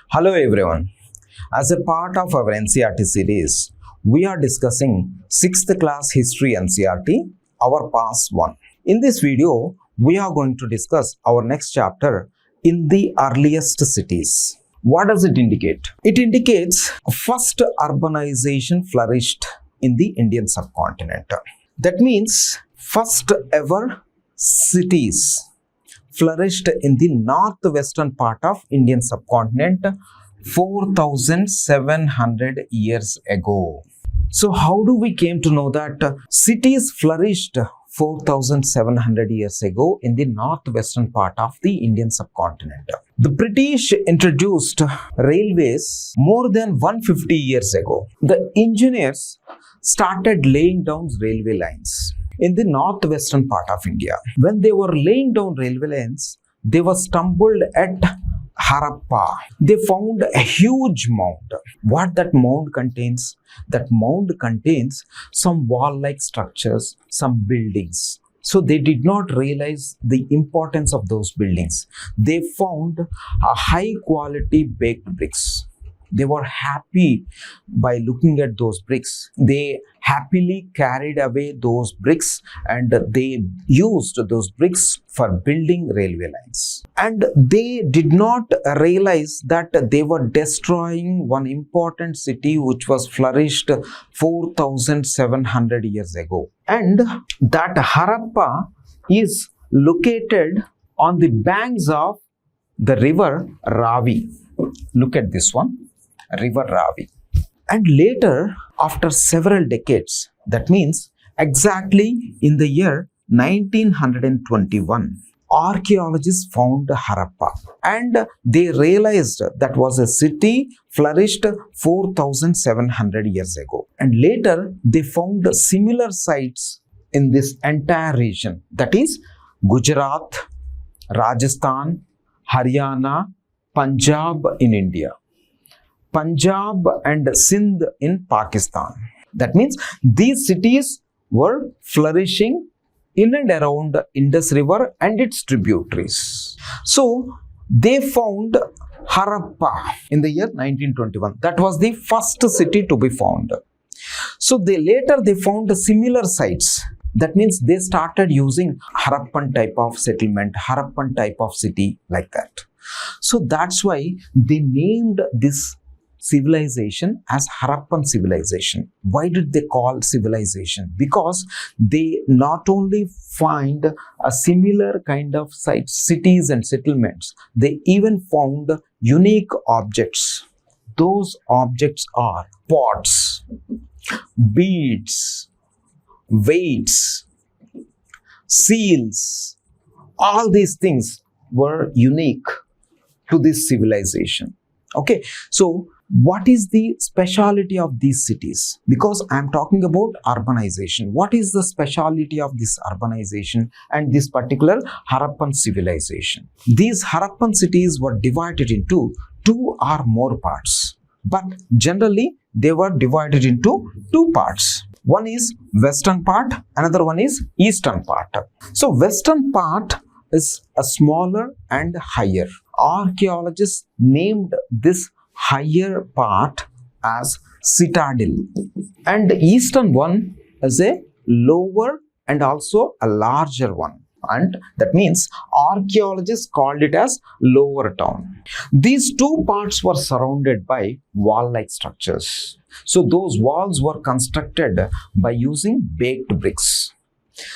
Hello everyone. As a part of our NCERT series, we are discussing 6th class history NCERT, our past 1. In this video, we are going to discuss our next chapter in the earliest cities. What does it indicate? It indicates first urbanization flourished in the Indian subcontinent. That means first ever cities flourished in the northwestern part of Indian subcontinent 4,700 years ago. So how do we came to know that cities flourished 4,700 years ago in the northwestern part of the Indian subcontinent? The British introduced railways more than 150 years ago. The engineers started laying down railway lines in the northwestern part of India. When they were laying down railway lines, they were stumbled at Harappa. They found a huge mound. What that mound contains? That mound contains some wall-like structures, some buildings. So they did not realize the importance of those buildings. They found a high-quality baked bricks. They were happy by looking at those bricks. They happily carried away those bricks and they used those bricks for building railway lines. And they did not realize that they were destroying one important city which was flourished 4,700 years ago. And that Harappa is located on the banks of the river Ravi. Look at this one. River Ravi. And later, after several decades, that means exactly in the year 1921, archaeologists found Harappa and they realized that was a city flourished 4,700 years ago. And later, they found similar sites in this entire region, that is Gujarat, Rajasthan, Haryana, Punjab in India, Punjab and Sindh in Pakistan. That means these cities were flourishing in and around the Indus River and its tributaries. So they found Harappa in the year 1921. That was the first city to be found. So later they found similar sites. That means they started using Harappan type of settlement, Harappan type of city like that. So that's why they named this civilization as Harappan civilization. Why did they call civilization? Because they not only find a similar kind of sites, cities and settlements, they even found unique objects. Those objects are pots, beads, weights, seals. All these things were unique to this civilization. Okay, so what is the speciality of these cities? Because I am talking about urbanization. What is the speciality of this urbanization and this particular Harappan civilization? These Harappan cities were divided into 2 or more parts. But generally, they were divided into 2 parts. One is western part, another one is eastern part. So western part is a smaller and higher. Archaeologists named this higher part as citadel, and the eastern one is a lower and also a larger one, and that means archaeologists called it as lower town. These 2 parts were surrounded by wall-like structures. So those walls were constructed by using baked bricks.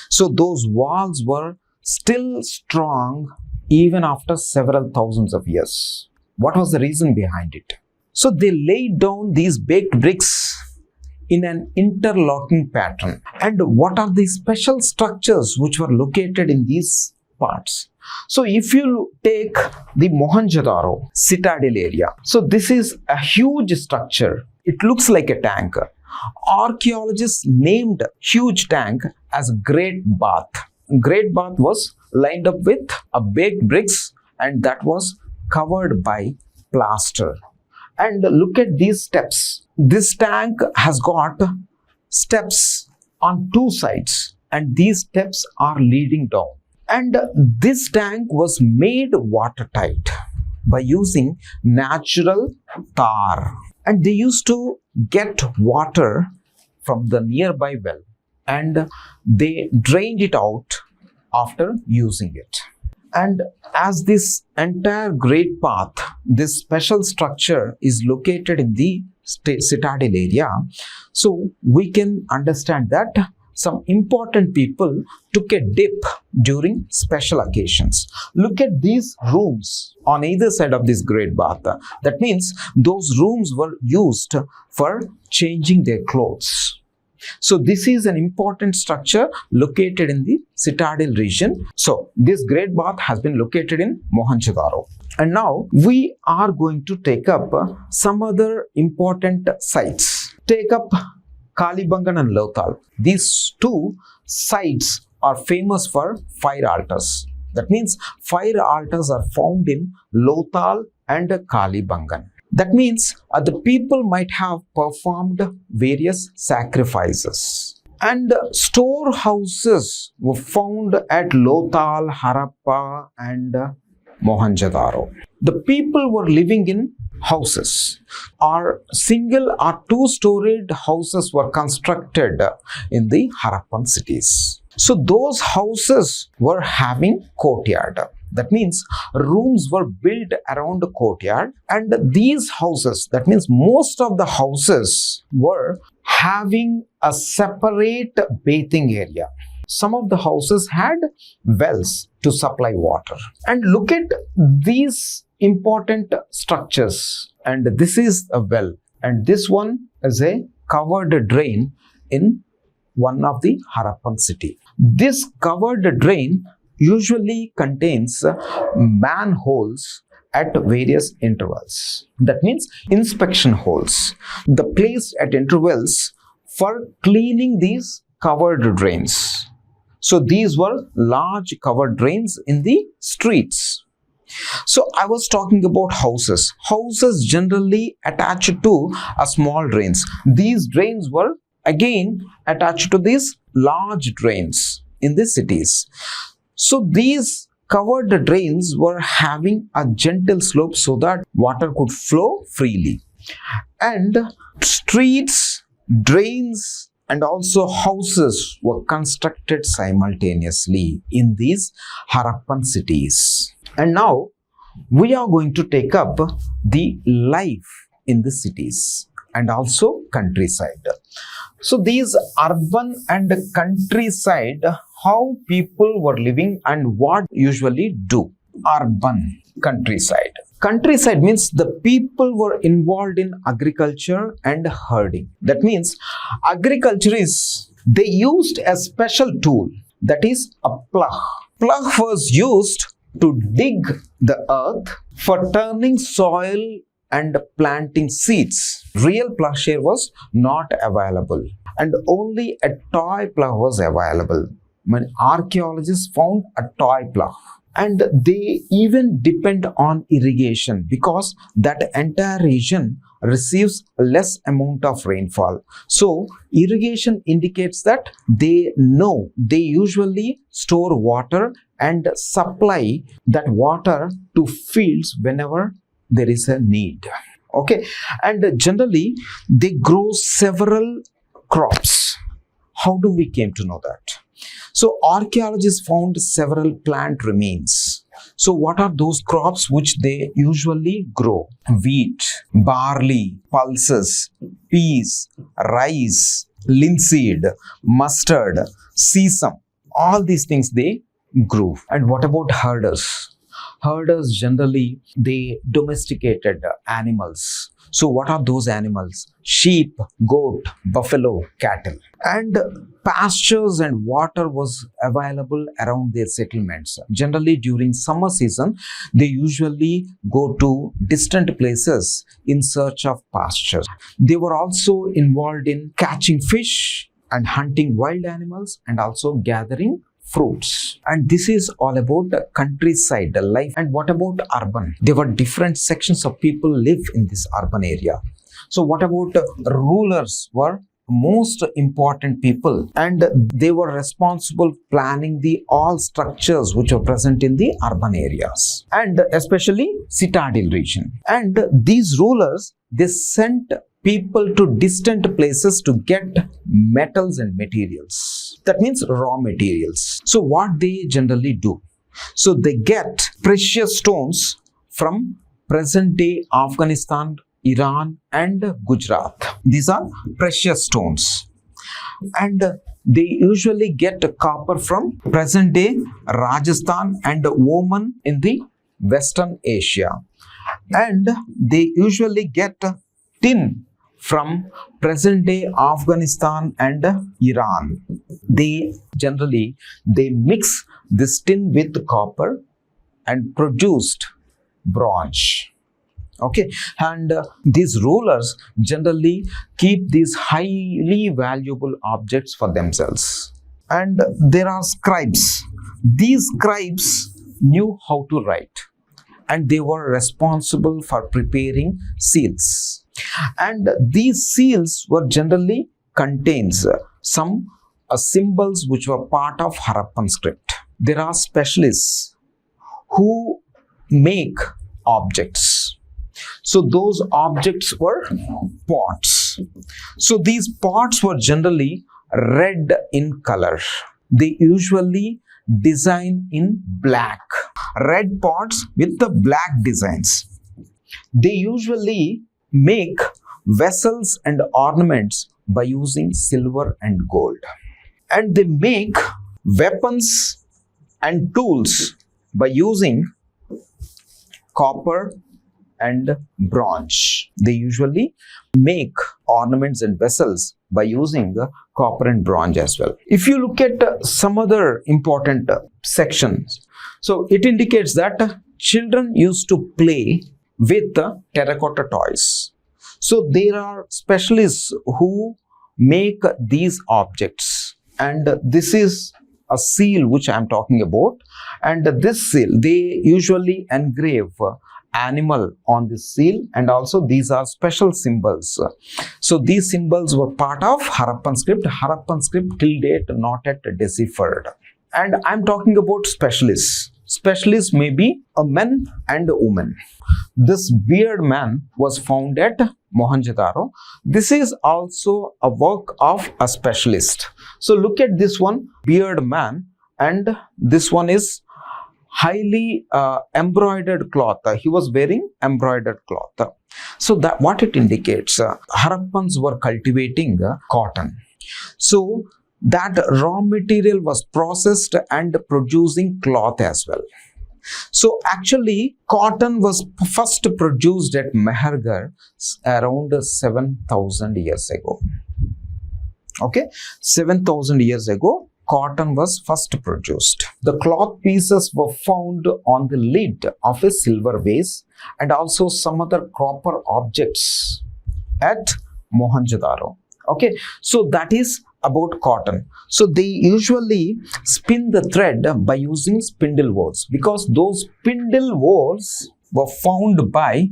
So those walls were still strong even after several thousands of years. What was the reason behind it? So they laid down these baked bricks in an interlocking pattern. And what are the special structures which were located in these parts? So if you take the Mohenjo-daro citadel area, so this is a huge structure. It looks like a tank. Archaeologists named huge tank as Great Bath. Great Bath was lined up with a baked bricks and that was covered by plaster. And look at these steps. This tank has got steps on 2 sides and these steps are leading down. And this tank was made watertight by using natural tar. And they used to get water from the nearby well and they drained it out after using it. And as this entire Great Path, this special structure is located in the citadel area, so we can understand that some important people took a dip during special occasions. Look at these rooms on either side of this Great Bath. That means those rooms were used for changing their clothes. So this is an important structure located in the citadel region. So this Great Bath has been located in Mohenjo-daro. And now we are going to take up some other important sites. Take up Kalibangan and Lothal. These two sites are famous for fire altars. That means fire altars are found in Lothal and Kalibangan. That means the people might have performed various sacrifices. And storehouses were found at Lothal, Harappa and Mohenjo-daro. The people were living in houses, or single or two-storied houses were constructed in the Harappan cities. So those houses were having courtyard. That means rooms were built around the courtyard, and these houses, that means most of the houses were having a separate bathing area. Some of the houses had wells to supply water. And look at these important structures. And this is a well, and this one is a covered drain in one of the Harappan city. This covered drain usually contains manholes at various intervals. That means inspection holes. The place at intervals for cleaning these covered drains. So these were large covered drains in the streets. So I was talking about houses. Houses generally attached to a small drains. These drains were again attached to these large drains in the cities. So these covered drains were having a gentle slope so that water could flow freely. And streets, drains, and also houses were constructed simultaneously in these Harappan cities. And now we are going to take up the life in the cities and also countryside. So these urban and countryside, how people were living and what usually do. Urban, countryside. Countryside means the people were involved in agriculture and herding. That means agriculture is, they used a special tool, that is a plough. Plough was used to dig the earth for turning soil and planting seeds. Real plowshare was not available and only a toy plough was available. When archaeologists found a toy plough, and they even depend on irrigation because that entire region receives less amount of rainfall. So irrigation indicates that they usually store water and supply that water to fields whenever there is a need. Okay, and generally they grow several crops. How do we came to know that? So archaeologists found several plant remains. So what are those crops which they usually grow? Wheat, barley, pulses, peas, rice, linseed, mustard, sesame. All these things they grew. And what about herders? Herders generally, they domesticated animals. So what are those animals? Sheep, goat, buffalo, cattle. And pastures and water was available around their settlements. Generally during summer season, they usually go to distant places in search of pastures. They were also involved in catching fish and hunting wild animals and also gathering fruits. And this is all about the countryside, the life. And what about urban? There were different sections of people live in this urban area. So what about rulers were most important people, and they were responsible planning the all structures which were present in the urban areas and especially citadel region. And these rulers, they sent people to distant places to get metals and materials. That means raw materials. So what they generally do? So they get precious stones from present day Afghanistan, Iran and Gujarat. These are precious stones. And they usually get copper from present day Rajasthan and Oman in the Western Asia. And they usually get tin from present day Afghanistan and Iran. They mix this tin with copper and produced bronze. Okay, and these rulers generally keep these highly valuable objects for themselves. And there are scribes. These scribes knew how to write, and they were responsible for preparing seals. And these seals were generally contains some symbols which were part of Harappan script. There are specialists who make objects. So those objects were pots. So these pots were generally red in color. They usually design in black. Red pots with the black designs. They usually make vessels and ornaments by using silver and gold. And they make weapons and tools by using copper and bronze. They usually make ornaments and vessels by using copper and bronze as well. If you look at some other important sections, so it indicates that children used to play with terracotta toys. So there are specialists who make these objects, and this is a seal which I am talking about. And this seal, they usually engrave animal on this seal, and also these are special symbols. So these symbols were part of Harappan script. Harappan script till date not yet deciphered. And I'm talking about specialists. Specialists may be a man and a woman. This beard man was found at Mohenjo-daro. This is also a work of a specialist. So look at this one, beard man, and this one is highly embroidered cloth. He was wearing embroidered cloth. So that what it indicates, Harappans were cultivating cotton. So that raw material was processed and producing cloth as well. So actually cotton was first produced at Mehergarh around 7,000 years ago. Okay, 7,000 years ago cotton was first produced. The cloth pieces were found on the lid of a silver vase and also some other copper objects at Mohenjo-daro. Okay, so that is about cotton. So they usually spin the thread by using spindle whorls, because those spindle whorls were found by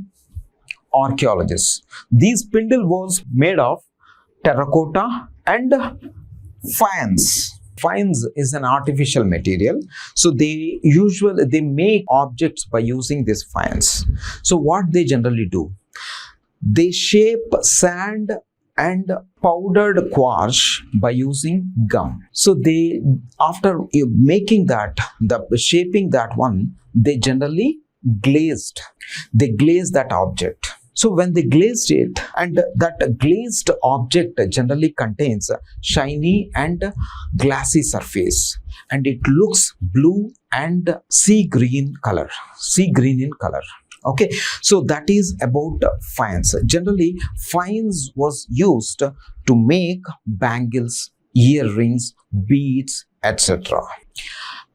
archaeologists. These spindle whorls made of terracotta and faience. Faience is an artificial material. So they make objects by using this faience. So what they generally do? They shape sand and powdered quartz by using gum. So they, after making that, shaping that one, they generally glazed. They glazed that object. So when they glazed it, and that glazed object generally contains shiny and glassy surface, and it looks blue and sea green in color. Okay, so that is about faience. Generally, faience was used to make bangles, earrings, beads, etc.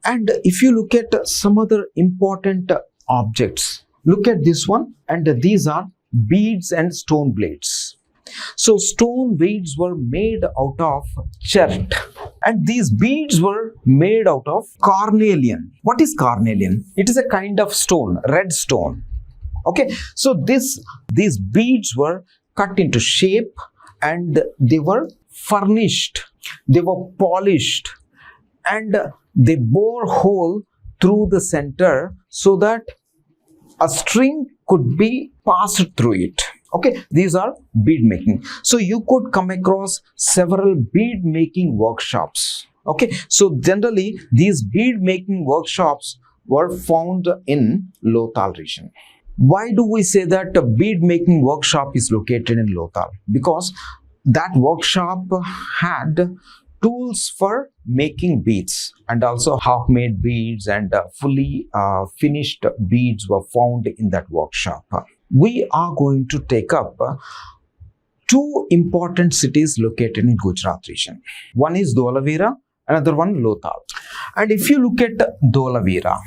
And if you look at some other important objects, look at this one, and these are beads and stone blades. So stone beads were made out of chert, and these beads were made out of carnelian. What is carnelian? It is a kind of stone, red stone. Okay, so these beads were cut into shape and they were furnished, they were polished, and they bore hole through the center so that a string could be passed through it. Okay, these are bead making. So you could come across several bead making workshops. Okay, so generally these bead making workshops were found in Lothal region. Why do we say that a bead making workshop is located in Lothal? Because that workshop had tools for making beads, and also half-made beads and fully finished beads were found in that workshop. We are going to take up two important cities located in Gujarat region. One is Dholavira, another one Lothal. And if you look at Dholavira,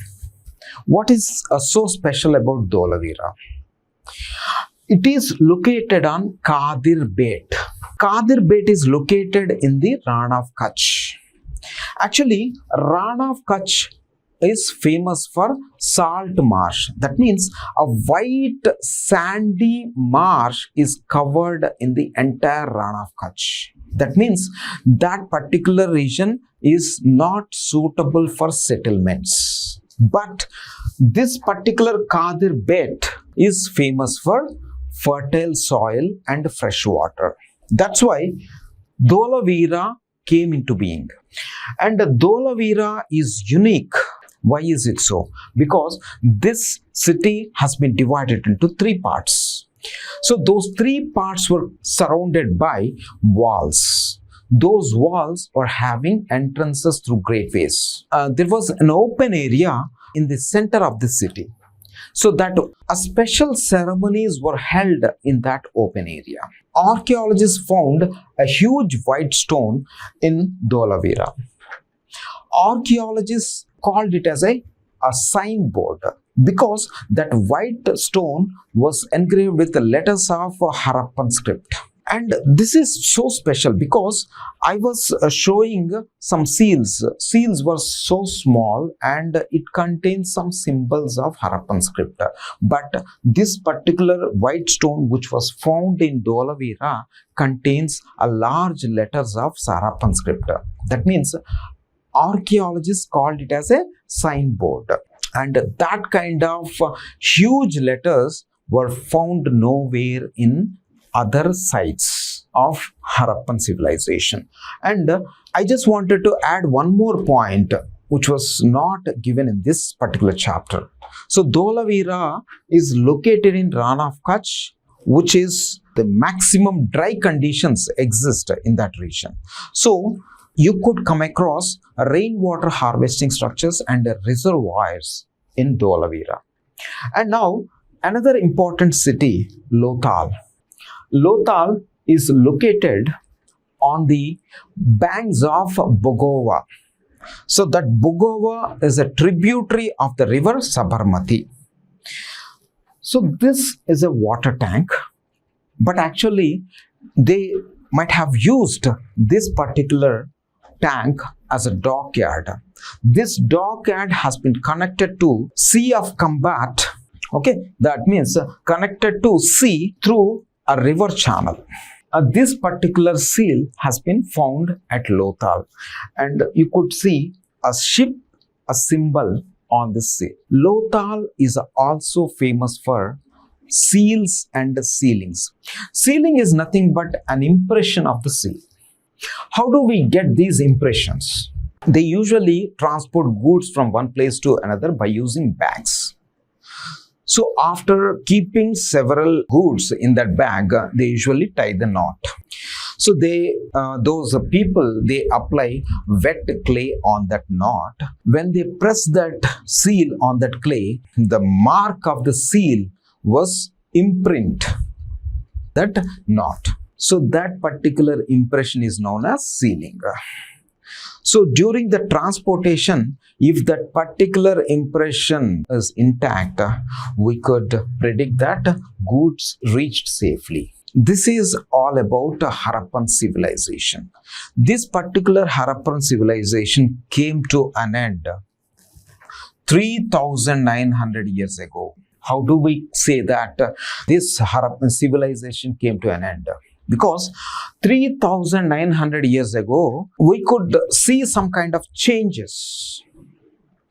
what is so special about Dholavira? It is located on Kadir Bet. Kadir Bet is located in the Ran of Kutch. Actually, Ran of Kutch is famous for salt marsh. That means a white sandy marsh is covered in the entire Ran of Kutch. That means that particular region is not suitable for settlements. But this particular Kadir Bet is famous for fertile soil and fresh water. That's why Dholavira came into being. And Dholavira is unique. Why is it so? Because this city has been divided into three parts. So those three parts were surrounded by walls. Those walls were having entrances through great ways. There was an open area in the center of the city, so that a special ceremonies were held in that open area. Archaeologists found a huge white stone in Dholavira. Archaeologists called it as a signboard because that white stone was engraved with the letters of Harappan script. And this is so special because I was showing some seals. Seals were so small and it contains some symbols of Harappan script. But this particular white stone which was found in Dholavira contains a large letters of Harappan script. That means archaeologists called it as a signboard. And that kind of huge letters were found nowhere in other sites of Harappan civilization. And I just wanted to add one more point which was not given in this particular chapter. So Dholavira is located in Ran of Kutch, which is the maximum dry conditions exist in that region. So you could come across rainwater harvesting structures and reservoirs in Dholavira. And now another important city, Lothal. Lothal is located on the banks of Bogova. So that Bogova is a tributary of the river Sabarmati. So this is a water tank, but actually they might have used this particular tank as a dockyard. This dockyard has been connected to Sea of Combat. Okay, that means connected to sea through a river channel. This particular seal has been found at Lothal, and you could see a ship, a symbol on the seal. Lothal is also famous for seals and sealings. Sealing is nothing but an impression of the seal. How do we get these impressions? They usually transport goods from one place to another by using bags. So after keeping several goods in that bag, they usually tie the knot. So those people, they apply wet clay on that knot. When they press that seal on that clay, the mark of the seal was imprint that knot. So that particular impression is known as sealing. So during the transportation, if that particular impression is intact, we could predict that goods reached safely. This is all about Harappan civilization. This particular Harappan civilization came to an end 3,900 years ago. How do we say that this Harappan civilization came to an end? Because 3,900 years ago, we could see some kind of changes.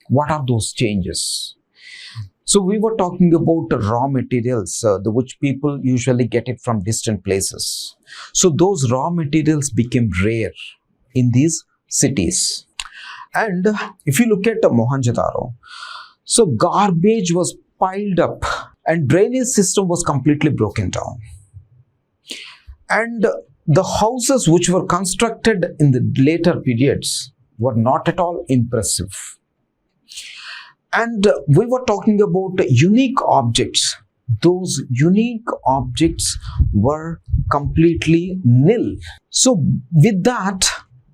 What are those changes? So we were talking about raw materials, which people usually get it from distant places. So those raw materials became rare in these cities. And if you look at Mohenjo-daro, so garbage was piled up and drainage system was completely broken down. And the houses which were constructed in the later periods were not at all impressive. And we were talking about unique objects. Those unique objects were completely nil. So with that,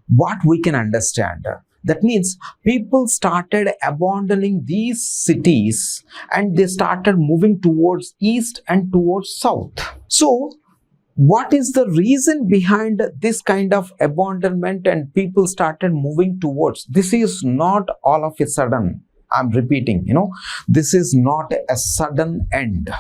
what we can understand? That means people started abandoning these cities and they started moving towards east and towards south. So what is the reason behind this kind of abandonment and people started moving towards? This is not all of a sudden. I'm repeating, this is not a sudden end.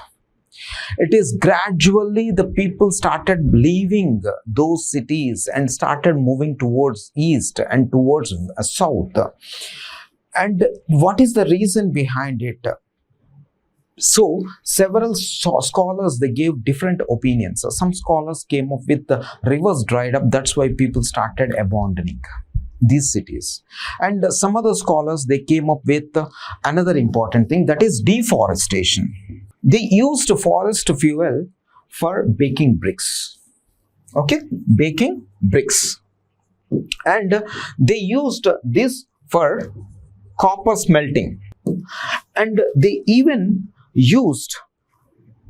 It is gradually the people started leaving those cities and started moving towards east and towards south. And what is the reason behind it? So several scholars, they gave different opinions. Some scholars came up with the rivers dried up, that's why people started abandoning these cities. And some other scholars, they came up with another important thing, that is deforestation. They used forest fuel for baking bricks. Okay, baking bricks. And they used this for copper smelting. And they even used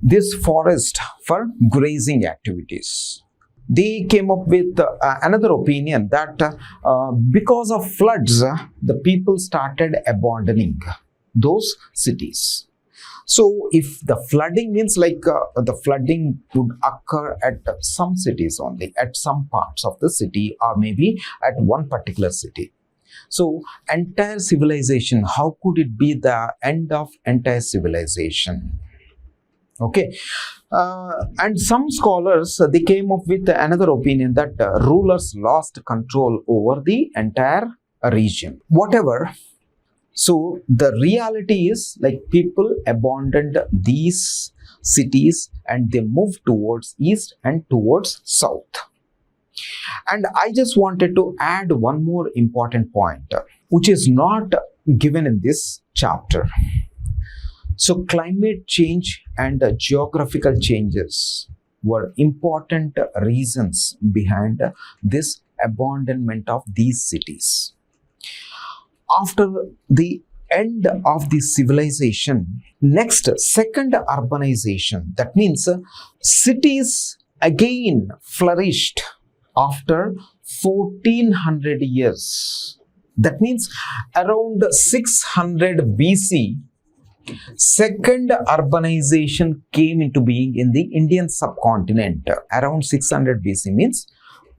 this forest for grazing activities. They came up with another opinion that because of floods, the people started abandoning those cities. So if the flooding means like the flooding would occur at some cities only, at some parts of the city, or maybe at one particular city. So entire civilization, how could it be the end of entire civilization? Okay, and some scholars, they came up with another opinion that rulers lost control over the entire region. Whatever. So the reality is like people abandoned these cities and they moved towards east and towards south. And I just wanted to add one more important point, which is not given in this chapter. So climate change and geographical changes were important reasons behind this abandonment of these cities. After the end of the civilization, next, second urbanization. That means cities again flourished after 1400 years. That means around 600 BC, second urbanization came into being in the Indian subcontinent. Around 600 BC means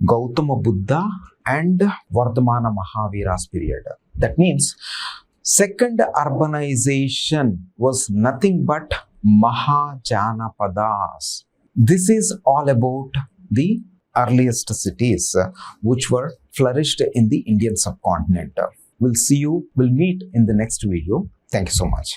Gautama Buddha and Vardhamana Mahavira's period. That means second urbanization was nothing but Mahajanapadas. This is all about the earliest cities which were flourished in the Indian subcontinent. We'll meet in the next video. Thank you so much.